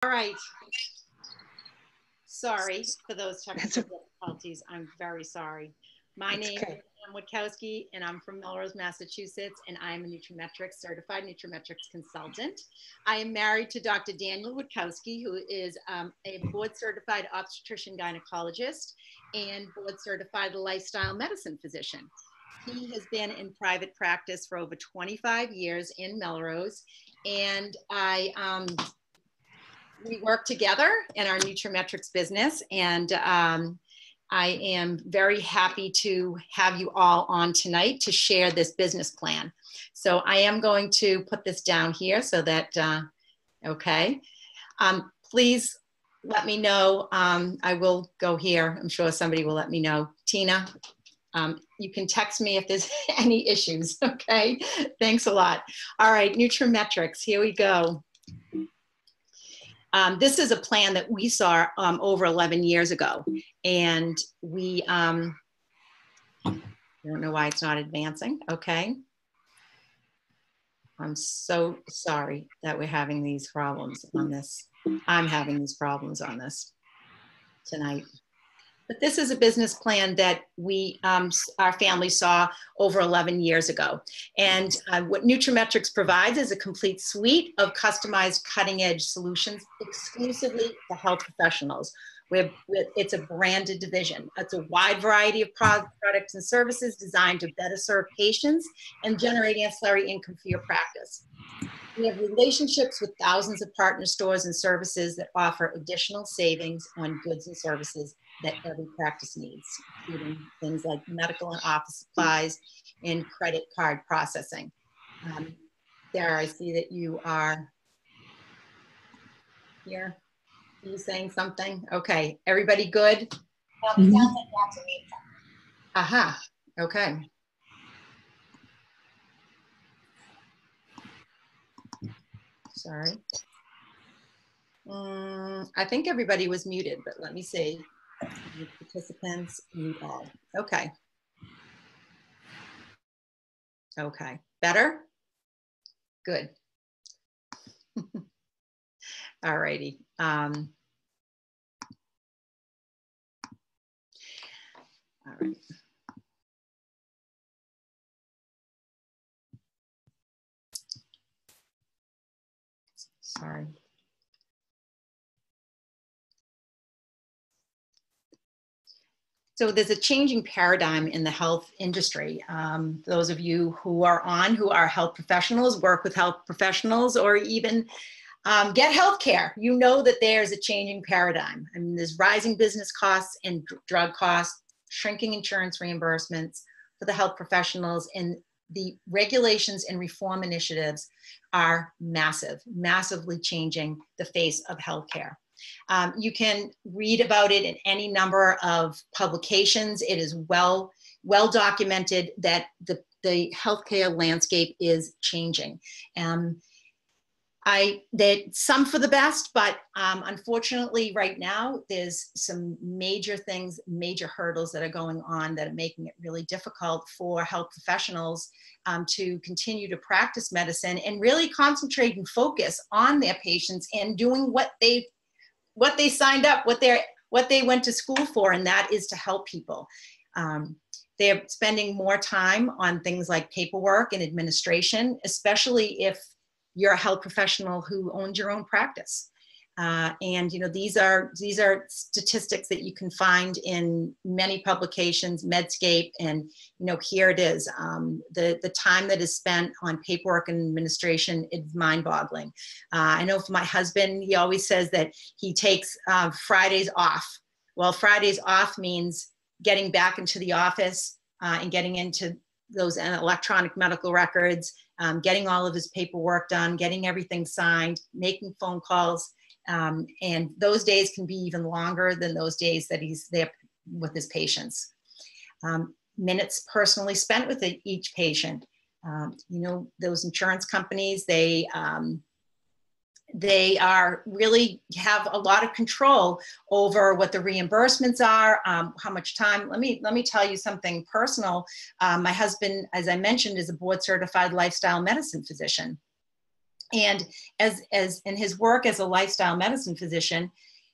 All right. Sorry for those technical difficulties. I'm very sorry. My name is Pam Witkowski, and I'm from Melrose, Massachusetts, and I'm a nutraMetrix certified nutraMetrix consultant. I am married to Dr. Daniel Witkowski, who is a board certified obstetrician gynecologist and board certified lifestyle medicine physician. He has been in private practice for over 25 years in Melrose, and we work together in our nutraMetrix business, and I am very happy to have you all on tonight to share this business plan. So I am going to put this down here so that, okay. Please let me know. I will go here. I'm sure somebody will let me know. Tina, you can text me if there's any issues, okay? Thanks a lot. All right, nutraMetrix, here we go. This is a plan that we saw over 11 years ago, and we, I don't know why it's not advancing, okay. I'm so sorry that we're having these problems on this. I'm having these problems on this tonight. But this is a business plan that we, our family saw over 11 years ago. And what nutraMetrix provides is a complete suite of customized cutting-edge solutions exclusively to health professionals. It's a branded division. It's a wide variety of products and services designed to better serve patients and generate ancillary income for your practice. We have relationships with thousands of partner stores and services that offer additional savings on goods and services that every practice needs, including things like medical and office supplies and credit card processing. Sarah, I see that you are here. Are you saying something? Okay, everybody good? Aha, okay. Sorry. I think everybody was muted, but let me see. Participants, mute all. Okay. Okay. Better? Good. All righty. All right. Sorry. So there's a changing paradigm in the health industry. Those of you who are health professionals, work with health professionals, or even get healthcare, you know that there's a changing paradigm. I mean, there's rising business costs and drug costs, shrinking insurance reimbursements for the health professionals, and the regulations and reform initiatives are massively changing the face of healthcare. You can read about it in any number of publications. It is well documented that the healthcare landscape is changing. Some for the best, but unfortunately right now there's some major things, major hurdles that are going on that are making it really difficult for health professionals to continue to practice medicine and really concentrate and focus on their patients and doing what they signed up, what they went to school for, and that is to help people. They're spending more time on things like paperwork and administration, especially if you're a health professional who owns your own practice. And you know, these are statistics that you can find in many publications, Medscape, and you know, here it is. The time that is spent on paperwork and administration is mind-boggling. I know for my husband, he always says that he takes Fridays off. Well, Fridays off means getting back into the office and getting into those electronic medical records, getting all of his paperwork done, getting everything signed, making phone calls. And those days can be even longer than those days that he's there with his patients. Minutes personally spent with each patient. You know, those insurance companies, they are really have a lot of control over what the reimbursements are, how much time. Let me tell you something personal. My husband, as I mentioned, is a board certified lifestyle medicine physician. And as in his work as a lifestyle medicine physician,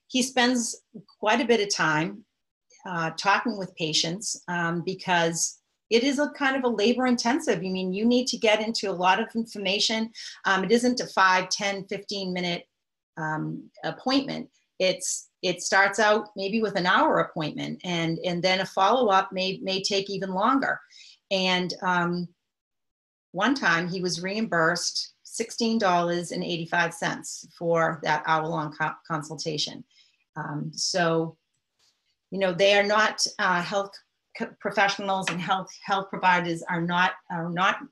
he spends quite a bit of time talking with patients because it is a kind of a labor intensive. I mean, you need to get into a lot of information. It isn't a 5, 10, 15-minute appointment. It starts out maybe with an hour appointment, and then a follow-up may take even longer. And one time he was reimbursed $16.85 for that hour-long consultation. So, you know, they are not health professionals, and health providers are not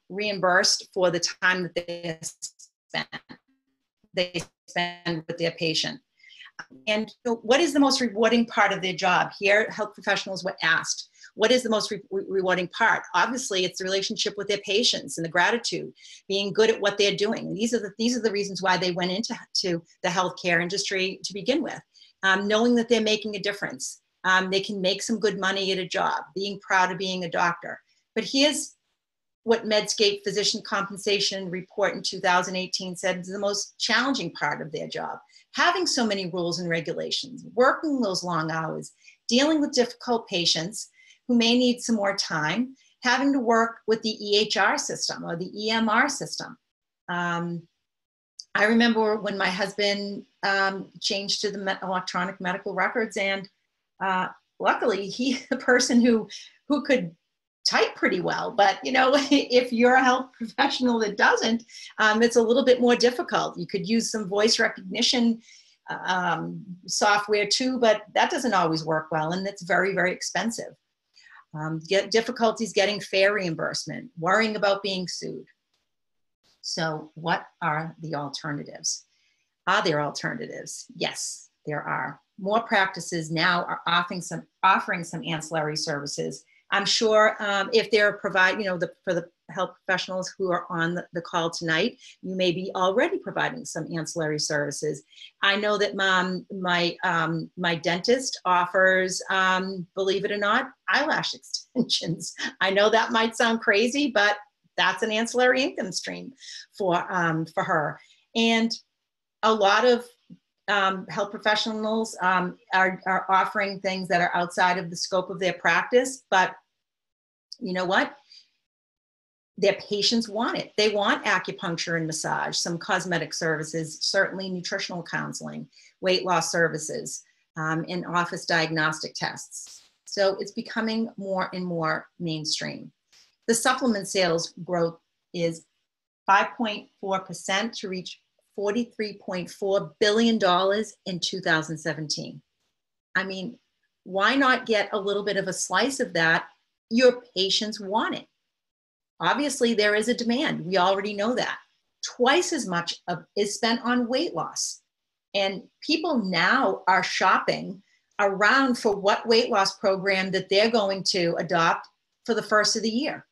reimbursed for the time that they spend with their patient. And what is the most rewarding part of their job? Here, health professionals were asked, what is the most rewarding part? Obviously, it's the relationship with their patients and the gratitude, being good at what they're doing. And these are the reasons why they went into the healthcare industry to begin with, knowing that they're making a difference. They can make some good money at a job, being proud of being a doctor. But here's what Medscape Physician Compensation Report in 2018 said is the most challenging part of their job. Having so many rules and regulations, working those long hours, dealing with difficult patients who may need some more time, having to work with the EHR system or the EMR system. I remember when my husband changed to the electronic medical records, and luckily he's a person who could type pretty well, but you know, if you're a health professional that doesn't, it's a little bit more difficult. You could use some voice recognition software too, but that doesn't always work well, and it's very, very expensive. Get difficulties getting fair reimbursement, worrying about being sued. So what are the alternatives? Are there alternatives? Yes, there are. More practices now are offering some ancillary services. I'm sure if they're for the health professionals who are on the call tonight, you may be already providing some ancillary services. I know that my dentist offers, believe it or not, eyelash extensions. I know that might sound crazy, but that's an ancillary income stream for her. And a lot of health professionals are offering things that are outside of the scope of their practice, but you know what? Their patients want it. They want acupuncture and massage, some cosmetic services, certainly nutritional counseling, weight loss services, and office diagnostic tests. So it's becoming more and more mainstream. The supplement sales growth is 5.4% to reach $43.4 billion in 2017. I mean, why not get a little bit of a slice of that? Your patients want it. Obviously, there is a demand. We already know that. Twice as much is spent on weight loss. And people now are shopping around for what weight loss program that they're going to adopt for the first of the year.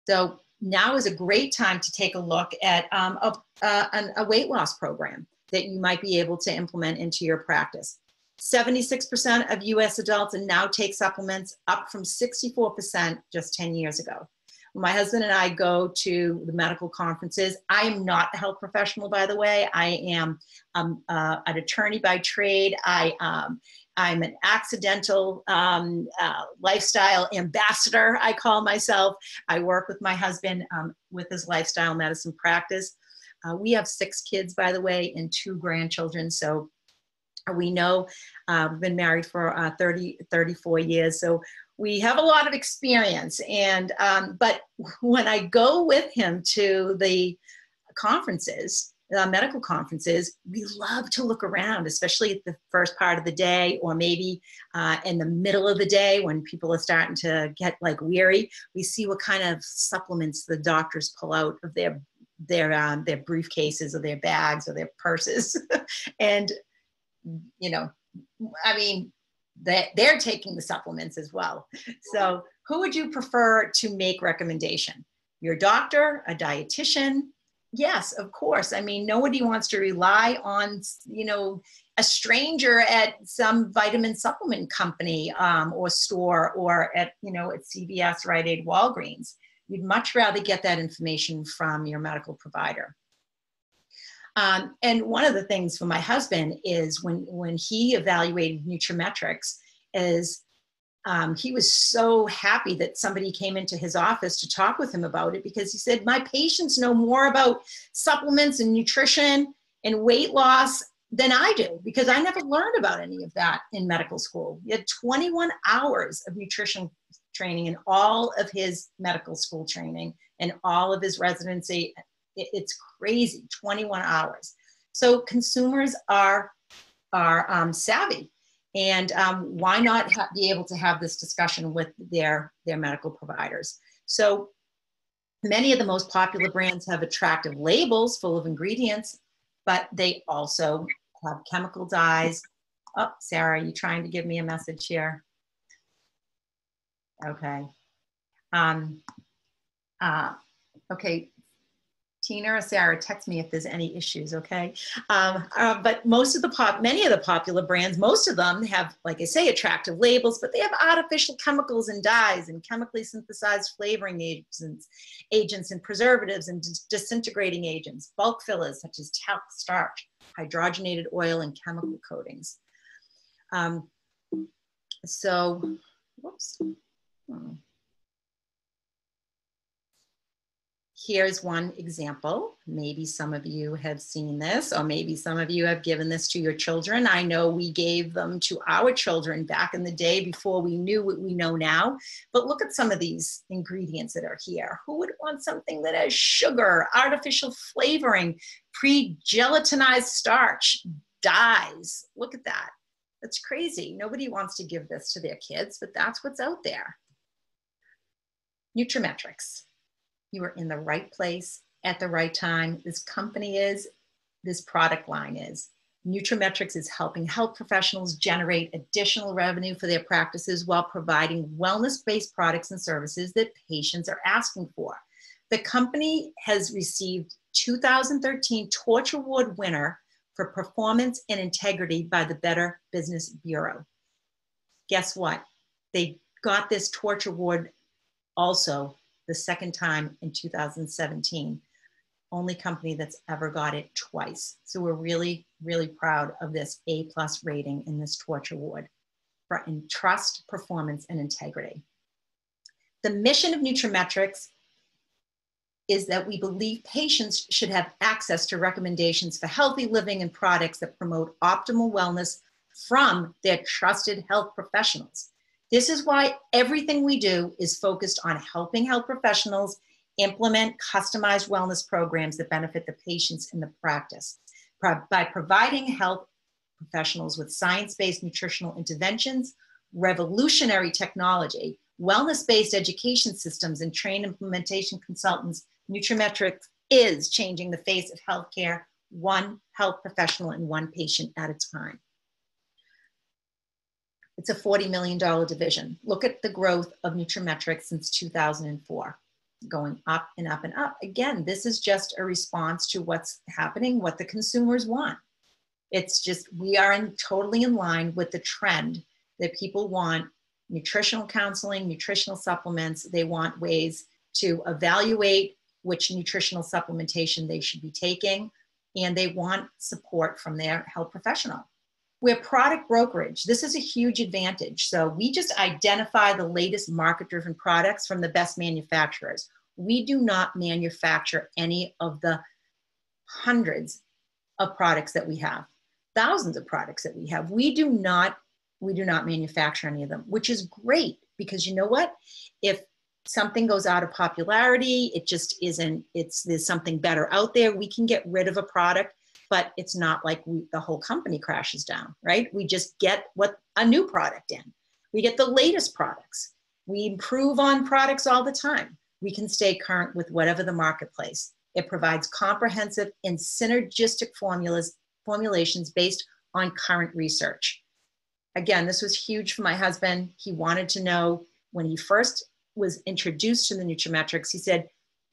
So now is a great time to take a look at a weight loss program that you might be able to implement into your practice. 76% of US adults now take supplements, up from 64% just 10 years ago. When my husband and I go to the medical conferences, I am not a health professional, by the way. I am an attorney by trade. I'm an accidental lifestyle ambassador, I call myself. I work with my husband with his lifestyle medicine practice. We have 6 kids, by the way, and 2 grandchildren. So we know we've been married for 34 years. So we have a lot of experience. And but when I go with him to the conferences, medical conferences, we love to look around, especially at the first part of the day, or maybe in the middle of the day when people are starting to get like weary. We see what kind of supplements the doctors pull out of their briefcases or their bags or their purses. And, you know, I mean, they're taking the supplements as well. So who would you prefer to make recommendation? Your doctor, a dietitian? Yes, of course. I mean, nobody wants to rely on, you know, a stranger at some vitamin supplement company or store, or at, you know, at CVS, Rite Aid, Walgreens. You'd much rather get that information from your medical provider. And one of the things for my husband is when he evaluated nutraMetrix is he was so happy that somebody came into his office to talk with him about it, because he said, my patients know more about supplements and nutrition and weight loss than I do, because I never learned about any of that in medical school. He had 21 hours of nutrition training in all of his medical school training and all of his residency. It's crazy, 21 hours. So consumers are savvy. And why not be able to have this discussion with their medical providers? So many of the most popular brands have attractive labels full of ingredients, but they also have chemical dyes. Oh, Sarah, are you trying to give me a message here? Okay. Okay. Tina or Sarah, text me if there's any issues, okay? But many of the popular brands, most of them have, like I say, attractive labels, but they have artificial chemicals and dyes and chemically synthesized flavoring agents and preservatives and disintegrating agents, bulk fillers such as talc, starch, hydrogenated oil, and chemical coatings. Whoops. Here's one example. Maybe some of you have seen this, or maybe some of you have given this to your children. I know we gave them to our children back in the day before we knew what we know now. But look at some of these ingredients that are here. Who would want something that has sugar, artificial flavoring, pre-gelatinized starch, dyes? Look at that. That's crazy. Nobody wants to give this to their kids, but that's what's out there. nutraMetrix. You are in the right place at the right time. This company is, this product line is. nutraMetrix is helping health professionals generate additional revenue for their practices while providing wellness-based products and services that patients are asking for. The company has received 2013 Torch Award winner for performance and integrity by the Better Business Bureau. Guess what? They got this Torch Award also the second time in 2017. Only company that's ever got it twice. So we're really, really proud of this A+ rating in this Torch Award for trust, performance, and integrity. The mission of nutraMetrix is that we believe patients should have access to recommendations for healthy living and products that promote optimal wellness from their trusted health professionals. This is why everything we do is focused on helping health professionals implement customized wellness programs that benefit the patients in the practice. By providing health professionals with science-based nutritional interventions, revolutionary technology, wellness-based education systems, and trained implementation consultants, nutraMetrix is changing the face of healthcare, one health professional and one patient at a time. It's a $40 million division. Look at the growth of nutraMetrix since 2004, going up and up and up. Again, this is just a response to what's happening, what the consumers want. It's just, we are totally in line with the trend that people want nutritional counseling, nutritional supplements. They want ways to evaluate which nutritional supplementation they should be taking, and they want support from their health professional. We're product brokerage. This is a huge advantage. So we just identify the latest market-driven products from the best manufacturers. We do not manufacture any of the hundreds of products that we have, thousands of products that we have. We do not manufacture any of them, which is great, because you know what? If something goes out of popularity, it just isn't, there's something better out there, we can get rid of a product. But it's not like the whole company crashes down, right? We just get a new product in. We get the latest products. We improve on products all the time. We can stay current with whatever the marketplace. It provides comprehensive and synergistic formulations based on current research. Again, this was huge for my husband. He wanted to know, when he first was introduced to the nutraMetrix, he said,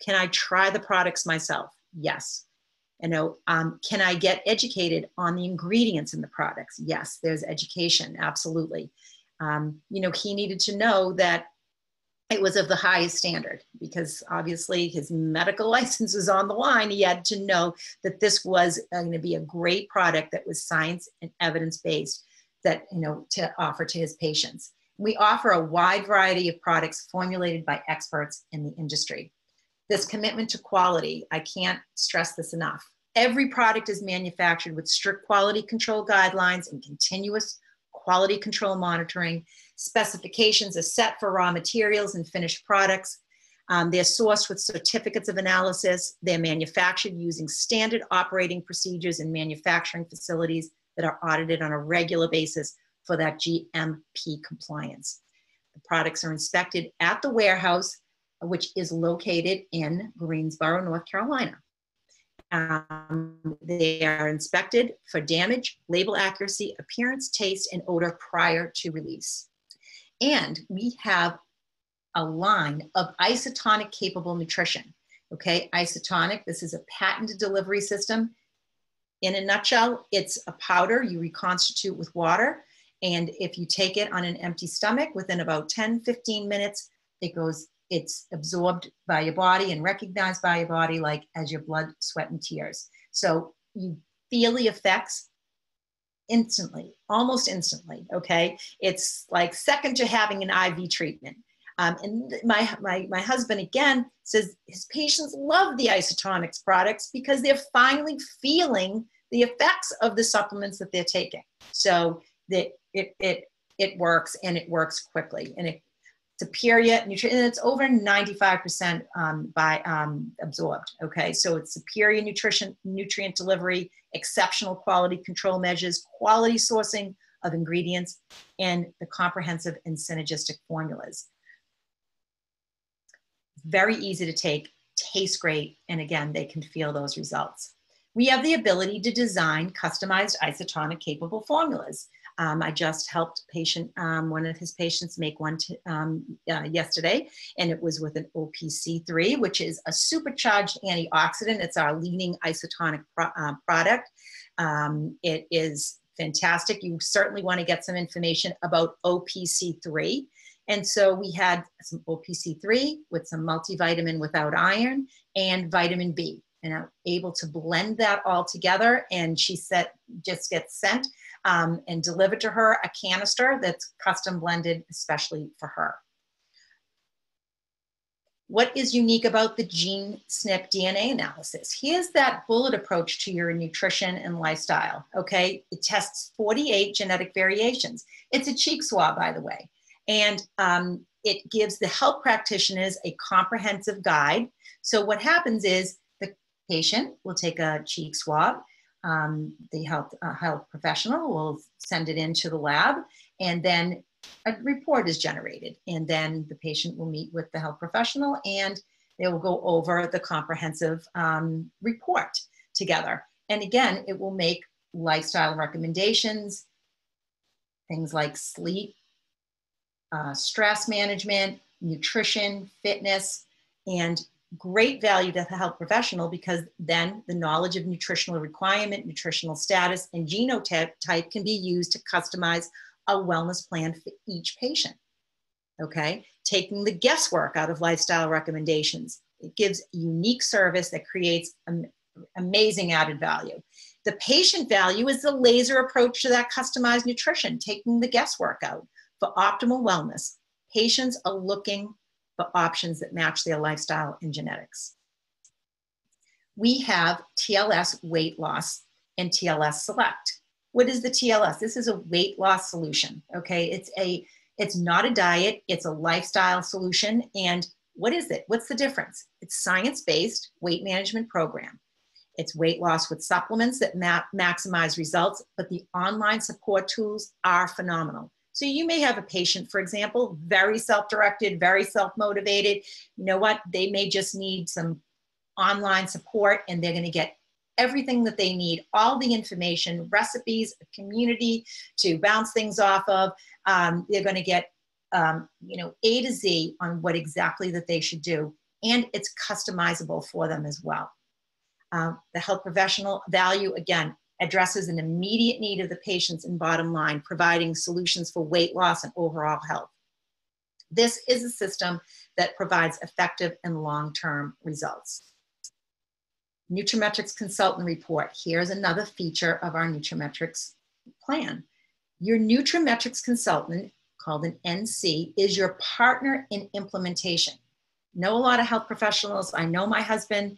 can I try the products myself? Yes. Can I get educated on the ingredients in the products? Yes, there's education, absolutely. He needed to know that it was of the highest standard because obviously his medical license was on the line. He had to know that this was going to be a great product that was science and evidence-based that, to offer to his patients. We offer a wide variety of products formulated by experts in the industry. This commitment to quality, I can't stress this enough. Every product is manufactured with strict quality control guidelines and continuous quality control monitoring. Specifications are set for raw materials and finished products. They're sourced with certificates of analysis. They're manufactured using standard operating procedures in manufacturing facilities that are audited on a regular basis for that GMP compliance. The products are inspected at the warehouse, which is located in Greensboro, North Carolina. They are inspected for damage, label accuracy, appearance, taste, and odor prior to release. And we have a line of isotonic capable nutrition. Okay, isotonic, this is a patented delivery system. In a nutshell, it's a powder you reconstitute with water. And if you take it on an empty stomach, within about 10-15 minutes, it's absorbed by your body and recognized by your body like as your blood, sweat, and tears. So you feel the effects instantly, almost instantly, okay? It's like second to having an IV treatment. And my husband, again, says his patients love the isotonics products because they're finally feeling the effects of the supplements that they're taking. So that it works, and it works quickly, and it's superior nutrition, and it's over 95% absorbed. Okay, so it's superior nutrient delivery, exceptional quality control measures, quality sourcing of ingredients, and the comprehensive and synergistic formulas. Very easy to take, tastes great, and again, they can feel those results. We have the ability to design customized isotonic capable formulas. I just helped one of his patients make one yesterday, and it was with an OPC3, which is a supercharged antioxidant. It's our leading isotonic product. It is fantastic. You certainly want to get some information about OPC3. And so we had some OPC3 with some multivitamin without iron and vitamin B. And I'm able to blend that all together. And she said, just gets sent and delivered to her a canister that's custom blended, especially for her. What is unique about the gene SNP DNA analysis? Here's that bullet approach to your nutrition and lifestyle, okay? It tests 48 genetic variations. It's a cheek swab, by the way. And it gives the health practitioners a comprehensive guide. So what happens is the patient will take a cheek swab. The health professional will send it into the lab, and then a report is generated. And then the patient will meet with the health professional, and they will go over the comprehensive report together. And again, it will make lifestyle recommendations, things like sleep, stress management, nutrition, fitness, and great value to the health professional, because then the knowledge of nutritional requirement, nutritional status, and genotype can be used to customize a wellness plan for each patient, okay? Taking the guesswork out of lifestyle recommendations. It gives unique service that creates amazing added value. The patient value is the laser approach to that customized nutrition, taking the guesswork out. For optimal wellness, patients are looking for options that match their lifestyle and genetics. We have TLS weight loss and TLS select. What is the TLS? This is a weight loss solution, okay? It's not a diet, it's a lifestyle solution. And what is it? What's the difference? It's science-based weight management program. It's weight loss with supplements that maximize results, but the online support tools are phenomenal. So you may have a patient, for example, very self-directed, very self-motivated. You know what? They may just need some online support, and they're going to get everything that they need, all the information, recipes, a community to bounce things off of. They're going to get, A to Z on what exactly that they should do. And it's customizable for them as well. The health professional value, again, addresses an immediate need of the patients and bottom line, providing solutions for weight loss and overall health. This is a system that provides effective and long-term results. nutraMetrix Consultant Report. Here's another feature of our nutraMetrix plan. Your nutraMetrix consultant, called an NC, is your partner in implementation. Know a lot of health professionals. I know my husband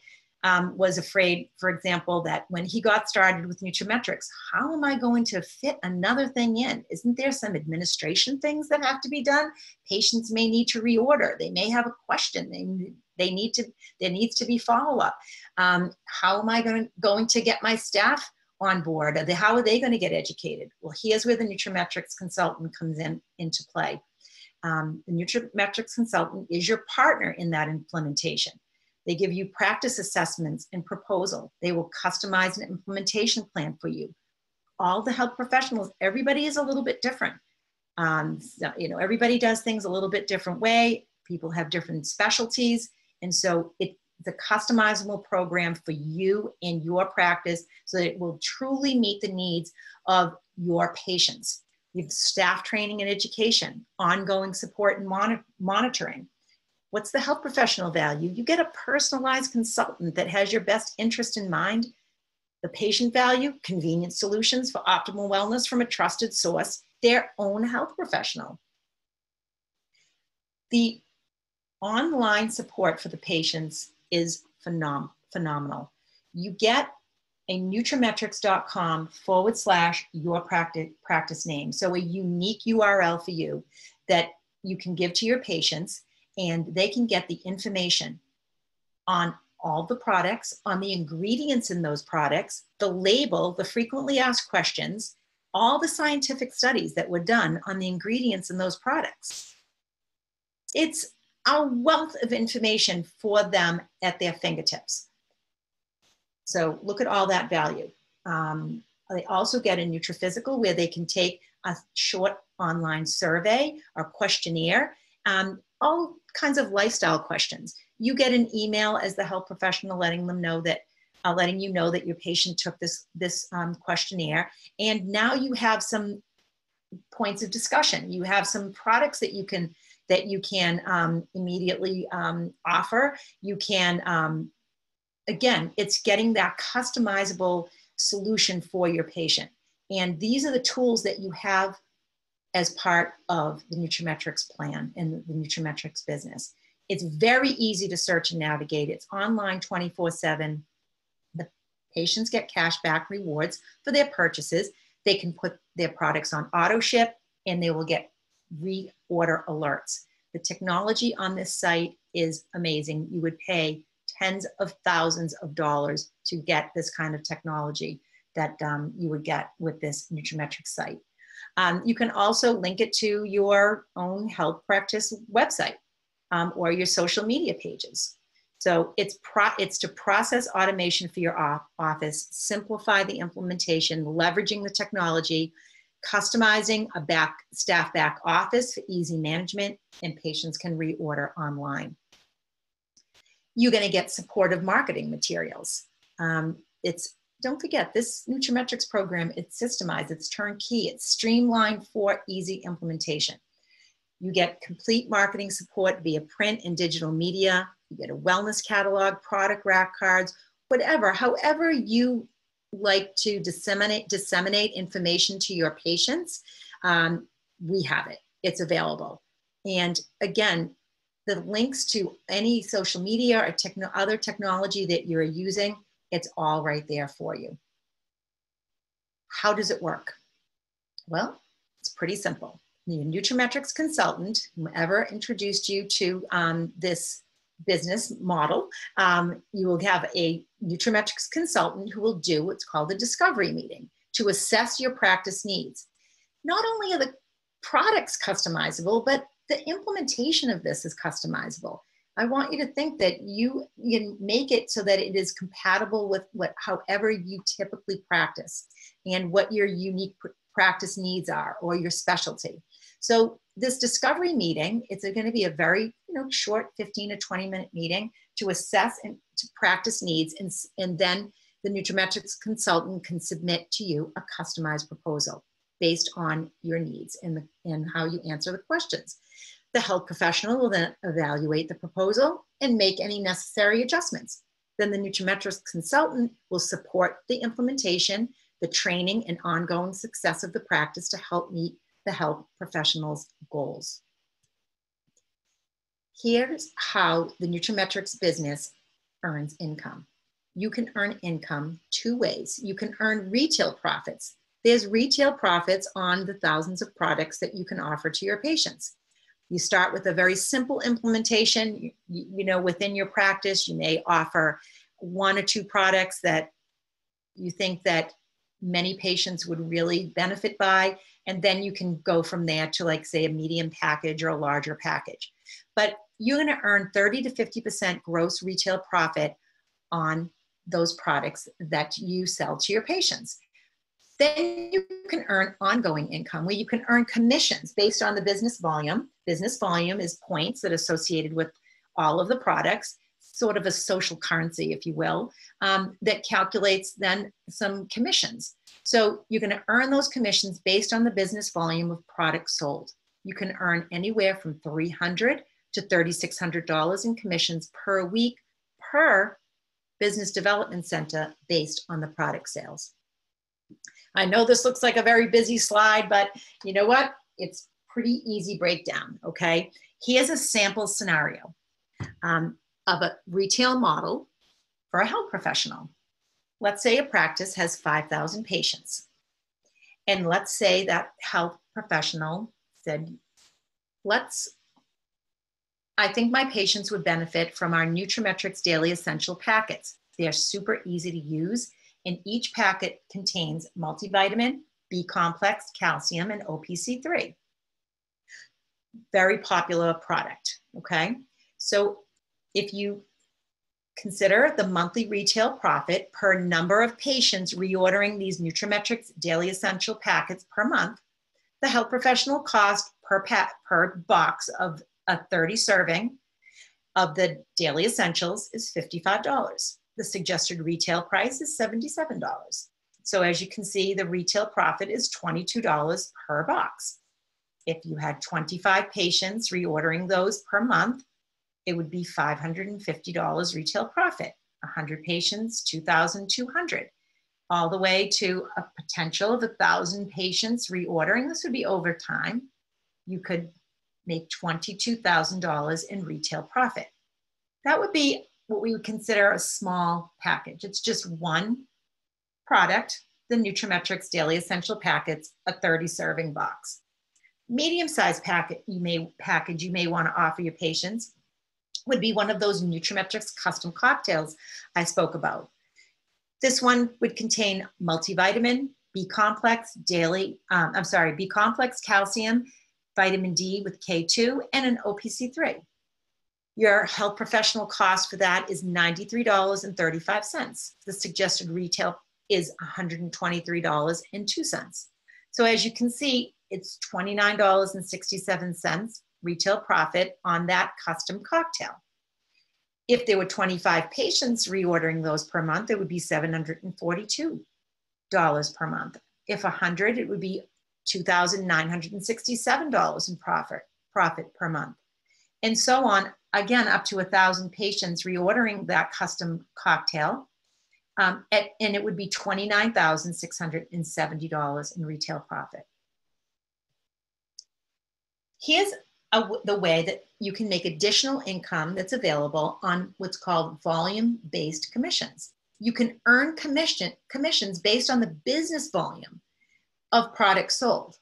was afraid, for example, that when he got started with nutraMetrix, how am I going to fit another thing in? Isn't there some administration things that have to be done? Patients may need to reorder. They may have a question. There needs to be follow-up. How am I going to get my staff on board? How are they going to get educated? Well, here's where the nutraMetrix consultant comes into play. The nutraMetrix consultant is your partner in that implementation. They give you practice assessments and proposal. They will customize an implementation plan for you. All the health professionals, everybody is a little bit different. Everybody does things a little bit different way. People have different specialties. And so it's a customizable program for you and your practice so that it will truly meet the needs of your patients. You have staff training and education, ongoing support and monitoring. What's the health professional value? You get a personalized consultant that has your best interest in mind. The patient value, convenient solutions for optimal wellness from a trusted source, their own health professional. The online support for the patients is phenomenal. You get a nutrametrix.com/your practice name. So a unique URL for you that you can give to your patients, and they can get the information on all the products, on the ingredients in those products, the label, the frequently asked questions, all the scientific studies that were done on the ingredients in those products. It's a wealth of information for them at their fingertips. So look at all that value. They also get a NutriPhysical where they can take a short online survey or questionnaire, all kinds of lifestyle questions. You get an email as the health professional letting you know that your patient took this questionnaire, and now you have some points of discussion. You have some products that you can immediately offer. You can, again, it's getting that customizable solution for your patient. And these are the tools that you have as part of the nutraMetrix plan and the nutraMetrix business. It's very easy to search and navigate. It's online 24/7. The patients get cash back rewards for their purchases. They can put their products on auto ship and they will get reorder alerts. The technology on this site is amazing. You would pay tens of thousands of dollars to get this kind of technology that you would get with this nutraMetrix site. You can also link it to your own health practice website or your social media pages. So it's to process automation for your office, simplify the implementation, leveraging the technology, customizing a staff back office for easy management, and patients can reorder online. You're going to get supportive marketing materials. Don't forget, this nutraMetrix program, it's systemized, it's turnkey, it's streamlined for easy implementation. You get complete marketing support via print and digital media. You get a wellness catalog, product rack cards, however you like to disseminate information to your patients, we have it. It's available. And again, the links to any social media or other technology that you're using, it's all right there for you. How does it work? Well, it's pretty simple. The nutraMetrix consultant, whoever introduced you to this business model, you will have a nutraMetrix consultant who will do what's called a discovery meeting to assess your practice needs. Not only are the products customizable, but the implementation of this is customizable. I want you to think that you can make it so that it is compatible with however you typically practice and what your unique practice needs are or your specialty. So this discovery meeting, it's going to be a very short 15 to 20 minute meeting to assess and to practice needs, and then the nutraMetrix consultant can submit to you a customized proposal based on your needs and how you answer the questions. The health professional will then evaluate the proposal and make any necessary adjustments. Then the nutriMetrix consultant will support the implementation, the training, and ongoing success of the practice to help meet the health professional's goals. Here's how the nutriMetrix business earns income. You can earn income two ways. You can earn retail profits. There's retail profits on the thousands of products that you can offer to your patients. You start with a very simple implementation. You know, within your practice, you may offer 1 or 2 products that you think that many patients would really benefit by, and then you can go from there to, like, say, a medium package or a larger package. But you're going to earn 30 to 50% gross retail profit on those products that you sell to your patients. Then you can earn ongoing income, where you can earn commissions based on the business volume. Business volume is points that are associated with all of the products, sort of a social currency, if you will, that calculates then some commissions. So you're going to earn those commissions based on the business volume of products sold. You can earn anywhere from $300 to $3,600 in commissions per week per business development center based on the product sales. I know this looks like a very busy slide, but you know what? It's pretty easy breakdown, okay? Here's a sample scenario of a retail model for a health professional. Let's say a practice has 5,000 patients. And let's say that health professional said, I think my patients would benefit from our nutriMetrix Daily Essential packets. They are super easy to use, and each packet contains multivitamin, B-complex, calcium, and OPC3. Very popular product, okay? So if you consider the monthly retail profit per number of patients reordering these nutriMetrix Daily Essential packets per month, the health professional cost per box of a 30 serving of the Daily Essentials is $55. The suggested retail price is $77. So as you can see, the retail profit is $22 per box. If you had 25 patients reordering those per month, it would be $550 retail profit. 100 patients, $2,200. All the way to a potential of 1,000 patients reordering. This would be over time. You could make $22,000 in retail profit. That would be what we would consider a small package. It's just one product, the nutriMetrix Daily Essential Packets, a 30 serving box. Medium-sized package you may want to offer your patients would be one of those nutriMetrix custom cocktails I spoke about. This one would contain multivitamin, B-complex, B-complex, calcium, vitamin D with K2, and an OPC3. Your health professional cost for that is $93.35. The suggested retail is $123.02. So as you can see, it's $29.67 retail profit on that custom cocktail. If there were 25 patients reordering those per month, it would be $742 per month. If 100, it would be $2,967 in profit per month. And so on, again, up to 1,000 patients reordering that custom cocktail, and it would be $29,670 in retail profit. Here's the way that you can make additional income that's available on what's called volume-based commissions. You can earn commissions based on the business volume of products sold.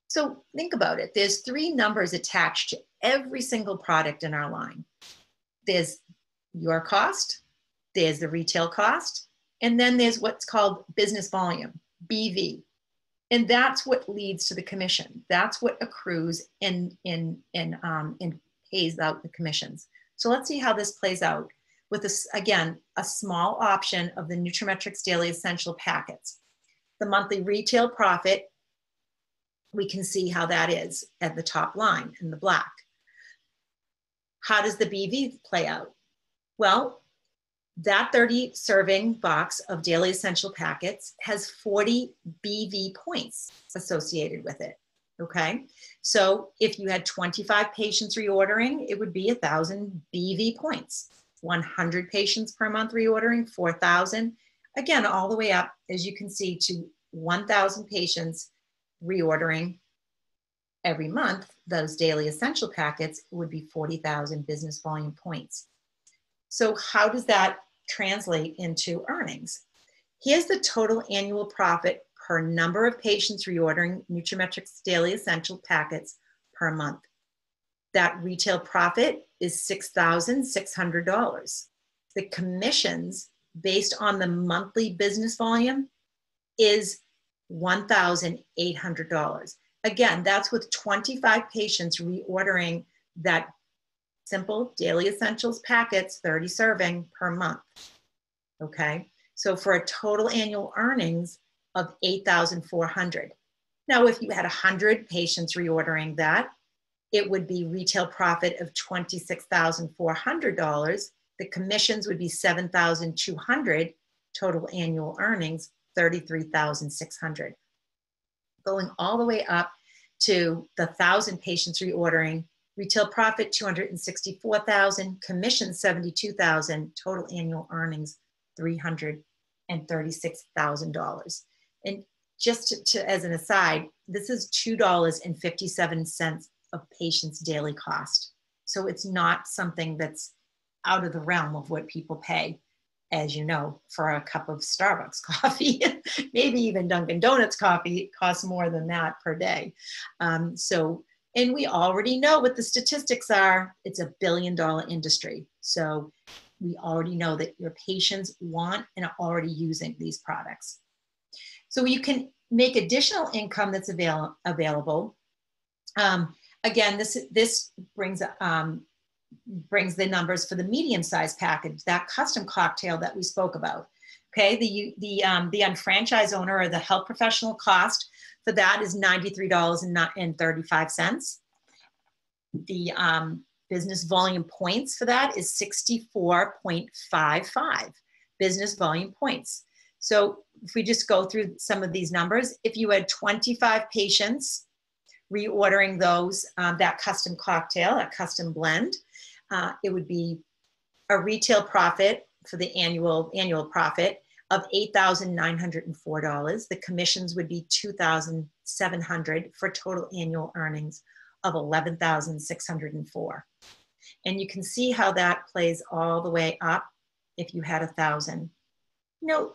So think about it. There's 3 numbers attached to every single product in our line. There's your cost, there's the retail cost, and then there's what's called business volume, BV. And that's what leads to the commission. That's what accrues and pays out the commissions. So let's see how this plays out with this, again, a small option of the nutriMetrix Daily Essential packets. The monthly retail profit, we can see how that is at the top line in the black. How does the BV play out? Well, that 30 serving box of Daily Essential packets has 40 BV points associated with it. Okay, so if you had 25 patients reordering, it would be 1,000 BV points. 100 patients per month reordering, 4,000. Again, all the way up, as you can see, to 1,000 patients reordering every month, those daily essential packets would be 40,000 business volume points. So how does that translate into earnings? Here's the total annual profit per number of patients reordering nutraMetrix daily essential packets per month. That retail profit is $6,600. The commissions based on the monthly business volume is $1,800. Again, that's with 25 patients reordering that simple daily essentials packets, 30 serving per month. Okay, so for a total annual earnings of $8,400. Now, if you had 100 patients reordering that, it would be retail profit of $26,400. The commissions would be $7,200. Total annual earnings, $33,600. Going all the way up to the 1,000 patients reordering, retail profit $264,000, commission $72,000, total annual earnings $336,000. And just as an aside, this is $2.57 of patients' daily cost. So it's not something that's out of the realm of what people pay, as you know, for a cup of Starbucks coffee. Maybe even Dunkin' Donuts coffee costs more than that per day. And we already know what the statistics are. It's $1 billion industry. So we already know that your patients want and are already using these products. So you can make additional income that's available. Again, this brings the numbers for the medium-sized package, that custom cocktail that we spoke about. Okay, the unfranchised owner or the health professional cost for that is $93.35. The business volume points for that is 64.55 business volume points. So if we just go through some of these numbers, if you had 25 patients reordering those, that custom cocktail, a custom blend, it would be a retail profit for the annual profit of $8,904. The commissions would be $2,700 for total annual earnings of $11,604. And you can see how that plays all the way up if you had 1,000.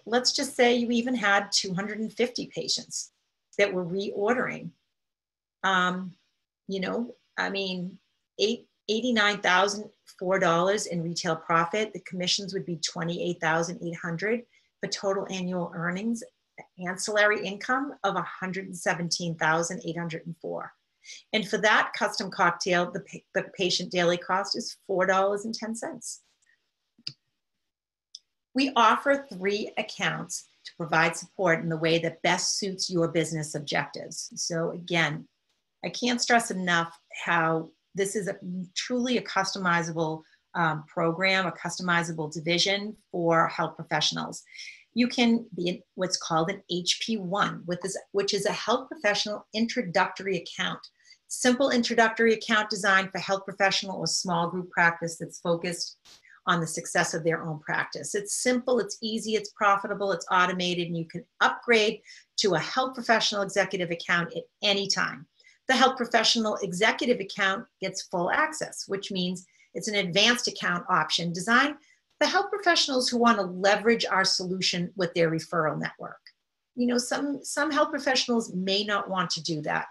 Let's just say you even had 250 patients that were reordering. $89,004 in retail profit. The commissions would be $28,800 for total annual earnings, ancillary income of $117,804. And for that custom cocktail, the patient daily cost is $4.10. We offer 3 accounts to provide support in the way that best suits your business objectives. So again, I can't stress enough how this is truly a customizable program, a customizable division for health professionals. You can be what's called an HP1, which is a health professional introductory account. Simple introductory account designed for health professional or small group practice that's focused on the success of their own practice. It's simple, it's easy, it's profitable, it's automated, and you can upgrade to a health professional executive account at any time. The health professional executive account gets full access, which means it's an advanced account option designed for health professionals who want to leverage our solution with their referral network. Some health professionals may not want to do that.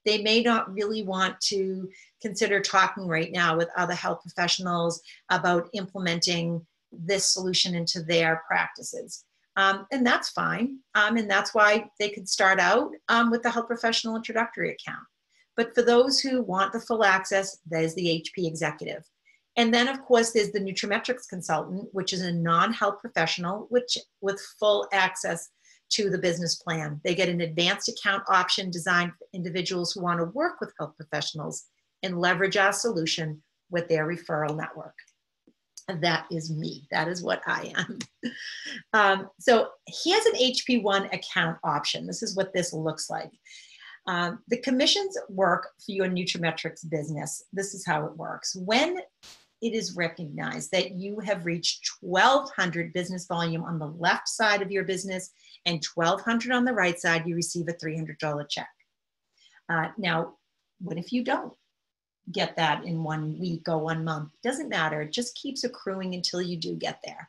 They may not really want to consider talking right now with other health professionals about implementing this solution into their practices. And that's fine. And that's why they could start out with the health professional introductory account. But for those who want the full access, there's the HP executive. And then, of course, there's the nutraMetrix consultant, which is a non-health professional with full access to the business plan. They get an advanced account option designed for individuals who want to work with health professionals and leverage our solution with their referral network. And that is me. That is what I am. So here's an HP1 account option. This is what this looks like. The commissions work for your nutraMetrix business. This is how it works. When it is recognized that you have reached 1,200 business volume on the left side of your business and 1,200 on the right side, you receive a $300 check. Now, what if you don't get that in 1 week or 1 month? Doesn't matter. It just keeps accruing until you do get there.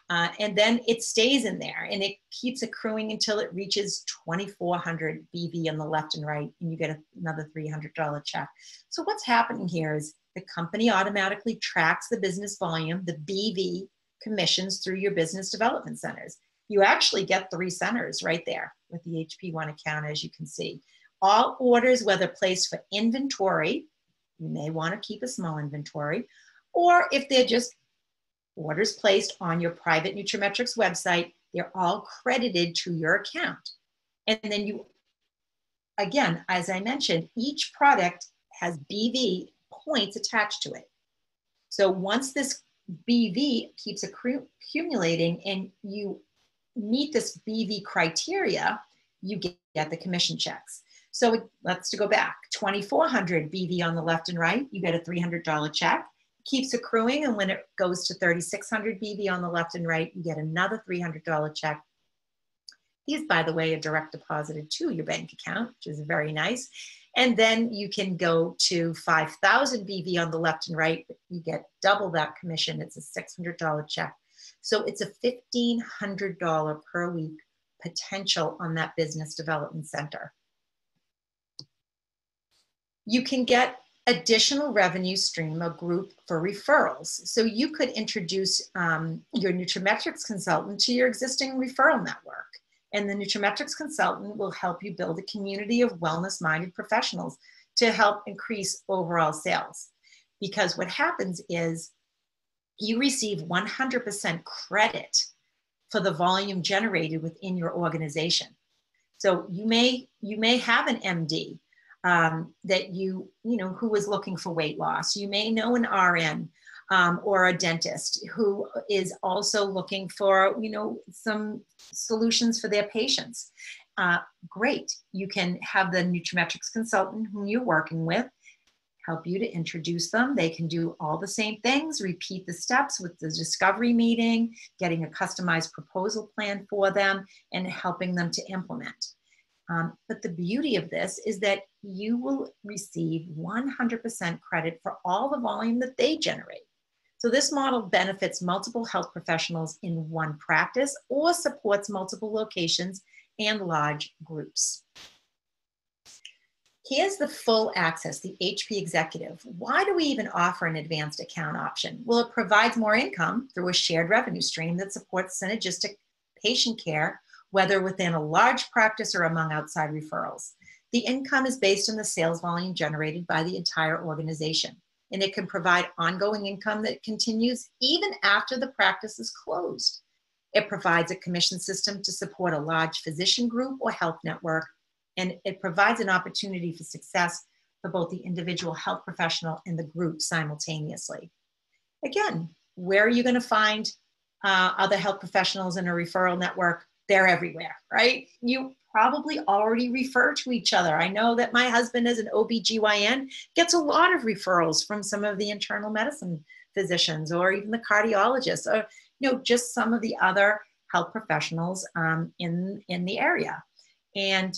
And then it stays in there and it keeps accruing until it reaches 2,400 BV on the left and right, and you get another $300 check. So what's happening here is the company automatically tracks the business volume, the BV commissions through your business development centers. You actually get 3 centers right there with the HP1 account, as you can see. All orders, whether placed for inventory, you may want to keep a small inventory, or if they're just orders placed on your private nutraMetrix website, they're all credited to your account. And then you, again, as I mentioned, each product has BV points attached to it. So once this BV keeps accumulating and you meet this BV criteria, you get the commission checks. So let's go back, 2,400 BV on the left and right, you get a $300 check. Keeps accruing, and when it goes to 3,600 BV on the left and right, you get another $300 check. These, by the way, are direct deposited to your bank account, which is very nice. And then you can go to 5,000 BV on the left and right. You get double that commission. It's a $600 check. So it's a $1,500 per week potential on that business development center. You can get additional revenue stream or group for referrals. So you could introduce your nutraMetrix consultant to your existing referral network. And the nutraMetrix consultant will help you build a community of wellness-minded professionals to help increase overall sales. Because what happens is you receive 100% credit for the volume generated within your organization. So you may have an MD that who is looking for weight loss. You may know an RN or a dentist who is also looking for, some solutions for their patients. Great. You can have the nutraMetrix consultant whom you're working with help you to introduce them. They can do all the same things, repeat the steps with the discovery meeting, getting a customized proposal plan for them, and helping them to implement. But the beauty of this is that you will receive 100% credit for all the volume that they generate. So this model benefits multiple health professionals in one practice or supports multiple locations and large groups. Here's the full access, the HP Executive. Why do we even offer an advanced account option? Well, it provides more income through a shared revenue stream that supports synergistic patient care, whether within a large practice or among outside referrals. The income is based on the sales volume generated by the entire organization, and it can provide ongoing income that continues even after the practice is closed. It provides a commission system to support a large physician group or health network, and it provides an opportunity for success for both the individual health professional and the group simultaneously. Again, where are you going to find other health professionals in a referral network? They're everywhere, right? You probably already refer to each other. I know that my husband, as an OBGYN, gets a lot of referrals from some of the internal medicine physicians or even the cardiologists or just some of the other health professionals in the area. And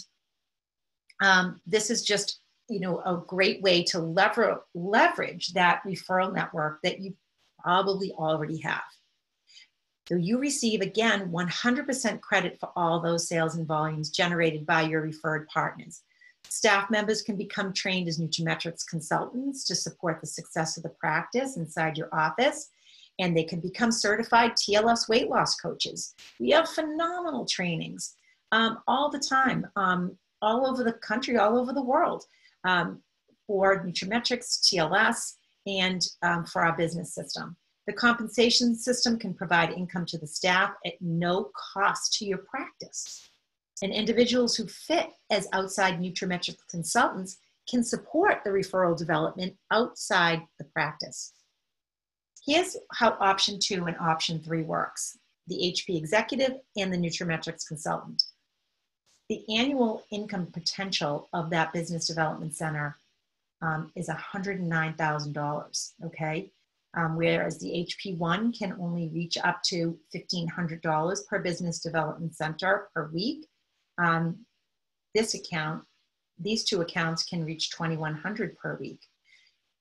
this is just a great way to leverage that referral network that you probably already have. So you receive, again, 100% credit for all those sales and volumes generated by your referred partners. Staff members can become trained as nutraMetrix consultants to support the success of the practice inside your office, and they can become certified TLS weight loss coaches. We have phenomenal trainings all the time, all over the country, all over the world, for nutraMetrix, TLS, and for our business system. The compensation system can provide income to the staff at no cost to your practice. And individuals who fit as outside nutraMetrix consultants can support the referral development outside the practice. Here's how option 2 and option 3 works, the HP Executive and the nutraMetrix consultant. The annual income potential of that business development center is $109,000, okay? Whereas the HP1 can only reach up to $1,500 per business development center per week. These two accounts can reach $2,100 per week.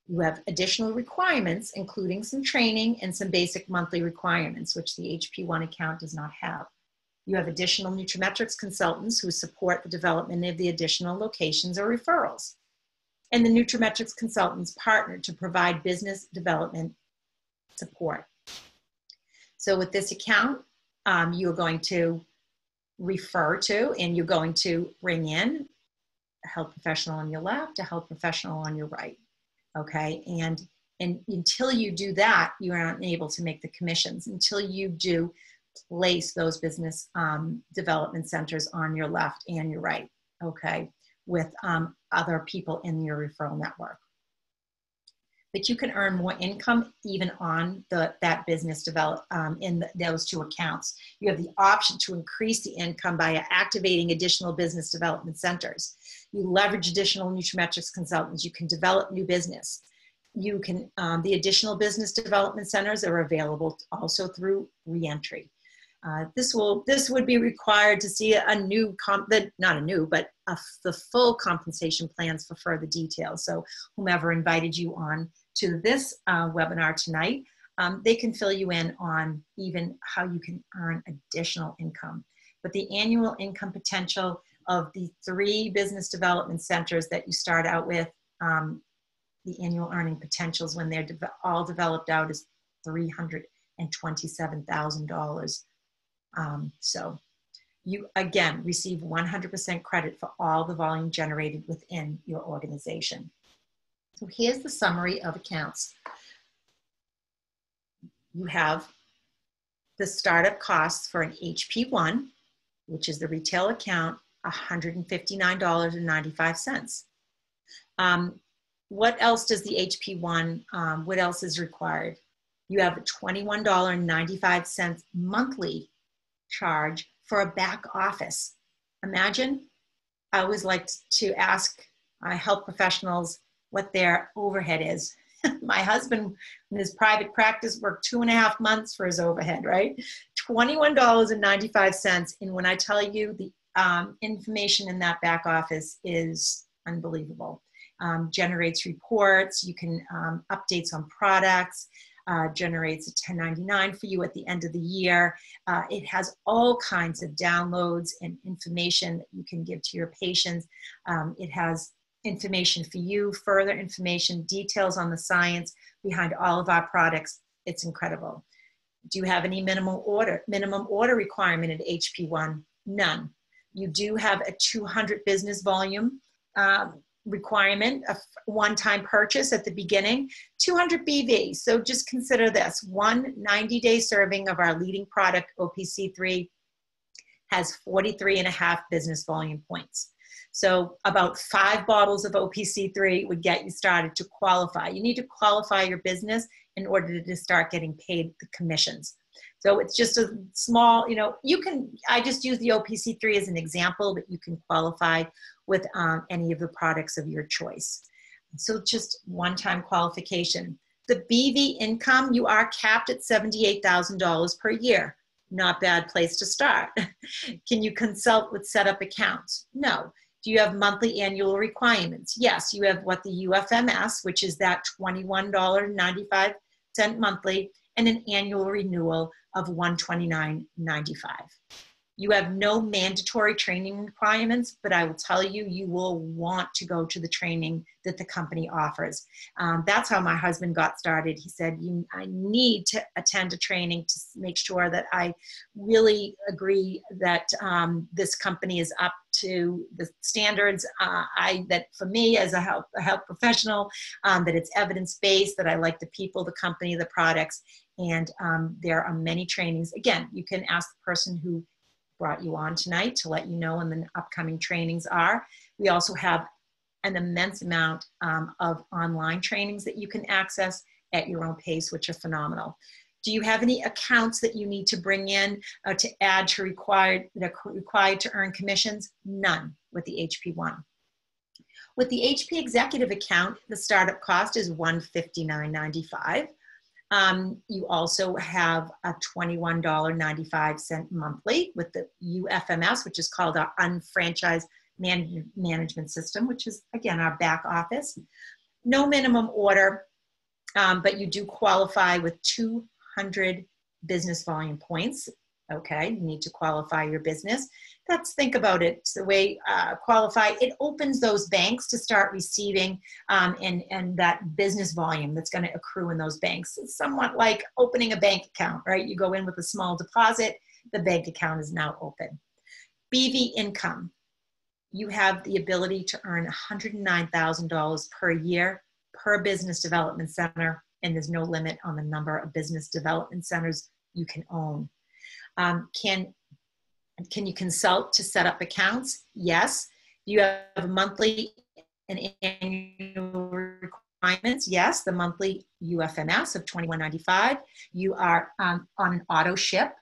You have additional requirements, including some training and some basic monthly requirements, which the HP1 account does not have. You have additional nutraMetrix consultants who support the development of the additional locations or referrals. And the nutraMetrix consultants partner to provide business development support. So with this account, you're going to refer to and you're going to bring in a health professional on your left, a health professional on your right, okay? And until you do that, you aren't able to make the commissions. Until you do place those business development centers on your left and your right, okay, with other people in your referral network. But you can earn more income even on that business in those two accounts. You have the option to increase the income by activating additional business development centers. You leverage additional nutraMetrix consultants. You can develop new business. You can, the additional business development centers are available also through reentry. This would be required to see the full compensation plans for further details. So whomever invited you on to this webinar tonight, they can fill you in on even how you can earn additional income. But the annual income potential of the 3 business development centers that you start out with, the annual earning potentials when they're all developed out is $327,000. So you, again, receive 100% credit for all the volume generated within your organization. So here's the summary of accounts. You have the startup costs for an HP1, which is the retail account, $159.95. What else does the HP1, what else is required? You have a $21.95 monthly charge for a back office. Imagine, I always like to ask health professionals what their overhead is. My husband in his private practice worked 2.5 months for his overhead, right? $21.95. And when I tell you the information in that back office is unbelievable. Generates reports, you can updates on products, generates a 1099 for you at the end of the year. It has all kinds of downloads and information that you can give to your patients. It has information for you, further information, details on the science behind all of our products. It's incredible. Do you have any minimum order requirement at HP1? None. You do have a 200 business volume requirement, a one-time purchase at the beginning, 200 BV. So just consider this, one 90-day serving of our leading product, OPC3, has 43.5 business volume points. So about 5 bottles of OPC3 would get you started to qualify. You need to qualify your business in order to start getting paid the commissions. So it's just a small, I just use the OPC3 as an example, but you can qualify with any of the products of your choice. So just one-time qualification. The BV income, you are capped at $78,000 per year. Not bad place to start. Can you consult with setup accounts? No. Do you have monthly annual requirements? Yes, you have what the UFMS, which is that $21.95 monthly, and an annual renewal of $129.95. You have no mandatory training requirements, but I will tell you, you will want to go to the training that the company offers. That's how my husband got started. He said, I need to attend a training to make sure that I really agree that this company is up to the standards that for me as a health professional, that it's evidence-based, that I like the people, the company, the products, and there are many trainings. Again, you can ask the person who brought you on tonight to let you know when the upcoming trainings are. We also have an immense amount of online trainings that you can access at your own pace, which are phenomenal. Do you have any accounts that you need to bring in to add to required to earn commissions? None with the HP1. With the HP Executive account, the startup cost is $159.95. You also have a $21.95 monthly with the UFMS, which is called our Unfranchised Management System, which is, again, our back office. No minimum order, but you do qualify with 200 business volume points. Okay, you need to qualify your business. Think about it, it's the way qualify, it opens those banks to start receiving and that business volume that's going to accrue in those banks. It's somewhat like opening a bank account, right? You go in with a small deposit, the bank account is now open. BV income, you have the ability to earn $109,000 per year per business development center, and there's no limit on the number of business development centers you can own. Can you consult to set up accounts? Yes. Do you have a monthly and annual requirements? Yes, the monthly UFMS of $21.95. You are on an auto ship.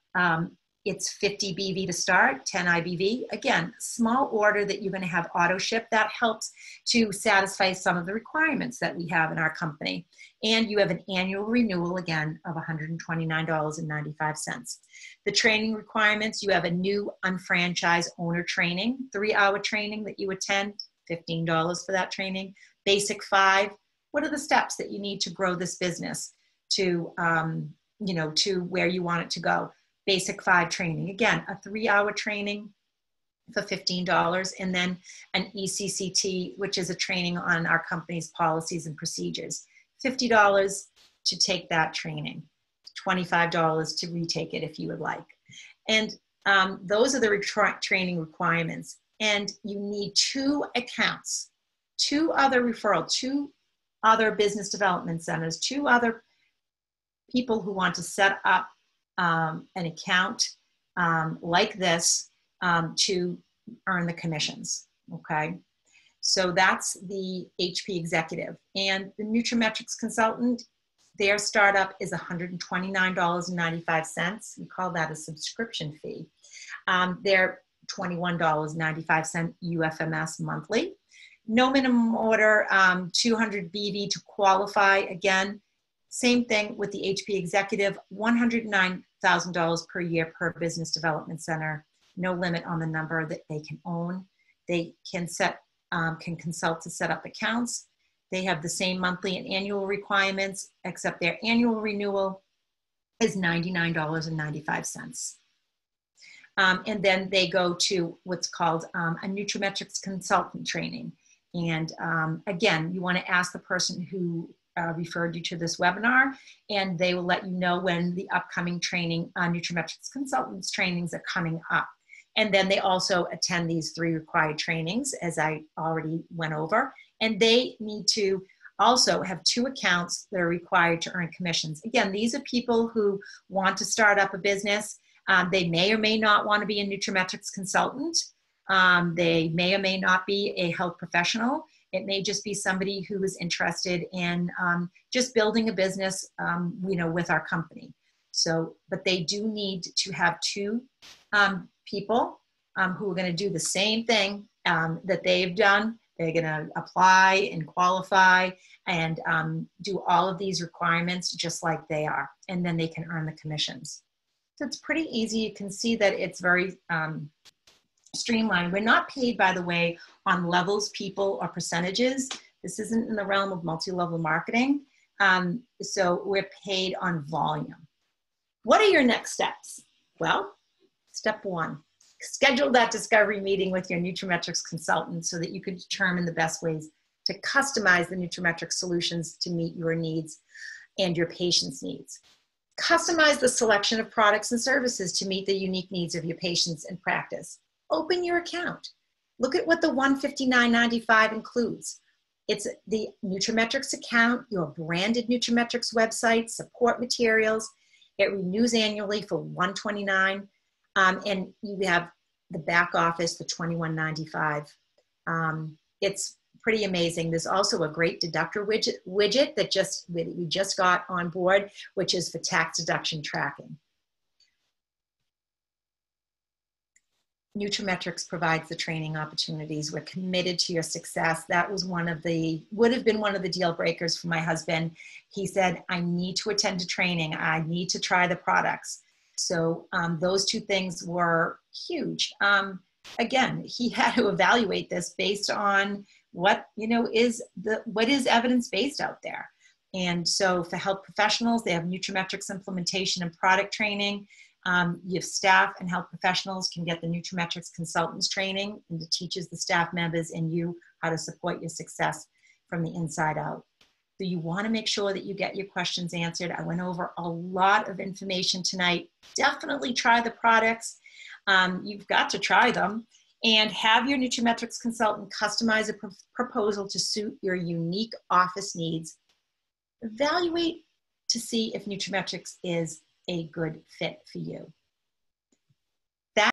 It's 50 BV to start, 10 IBV. Again, small order that you're going to have auto ship. That helps to satisfy some of the requirements that we have in our company. And you have an annual renewal, again, of $129.95. The training requirements, you have a new unfranchised owner training, 3-hour training that you attend, $15 for that training. Basic 5, what are the steps that you need to grow this business to, to where you want it to go? Basic 5 training. Again, a 3-hour training for $15, and then an ECCT, which is a training on our company's policies and procedures. $50 to take that training, $25 to retake it if you would like. And those are the training requirements. And you need 2 accounts, 2 other referral, 2 other business development centers, 2 other people who want to set up an account like this to earn the commissions, okay? So that's the HP Executive. And the nutraMetrix Consultant, their startup is $129.95. We call that a subscription fee. They're $21.95 UFMS monthly. No minimum order, 200 BV to qualify. Again, same thing with the HP Executive, $109,000 per year per business development center. No limit on the number that they can own. They can consult to set up accounts. They have the same monthly and annual requirements, except their annual renewal is $99.95. And then they go to what's called a nutraMetrix consultant training. And again, you want to ask the person who referred you to this webinar, and they will let you know when the upcoming training, nutraMetrix consultants trainings are coming up. And then they also attend these 3 required trainings, as I already went over. And they need to also have 2 accounts that are required to earn commissions. Again, these are people who want to start up a business. They may or may not want to be a nutraMetrix consultant. They may or may not be a health professional. It may just be somebody who is interested in just building a business, with our company. So, but they do need to have 2 people who are going to do the same thing that they've done. They're going to apply and qualify and do all of these requirements just like they are. And then they can earn the commissions. So it's pretty easy. You can see that it's very streamlined. We're not paid, by the way, on levels, people, or percentages. This isn't in the realm of multi-level marketing. So we're paid on volume. What are your next steps? Well, step 1, schedule that discovery meeting with your nutraMetrix consultant so that you can determine the best ways to customize the nutraMetrix solutions to meet your needs and your patient's needs. Customize the selection of products and services to meet the unique needs of your patients and practice. Open your account. Look at what the $159.95 includes. It's the nutraMetrix account, your branded nutraMetrix website, support materials. It renews annually for $129. And you have the back office, the $21.95. It's pretty amazing. There's also a great deductor widget that we just got on board, which is for tax deduction tracking. nutraMetrix provides the training opportunities. We're committed to your success. That was would have been one of the deal breakers for my husband. He said, I need to attend to training. I need to try the products. So those two things were huge. Again, he had to evaluate this based on what is evidence-based out there. And so for health professionals, they have nutraMetrix implementation and product training. You have staff and health professionals can get the nutraMetrix consultants training, and it teaches the staff members and you how to support your success from the inside out. So you want to make sure that you get your questions answered. I went over a lot of information tonight. Definitely try the products. You've got to try them, and have your nutraMetrix consultant customize a proposal to suit your unique office needs. Evaluate to see if nutraMetrix is a good fit for you.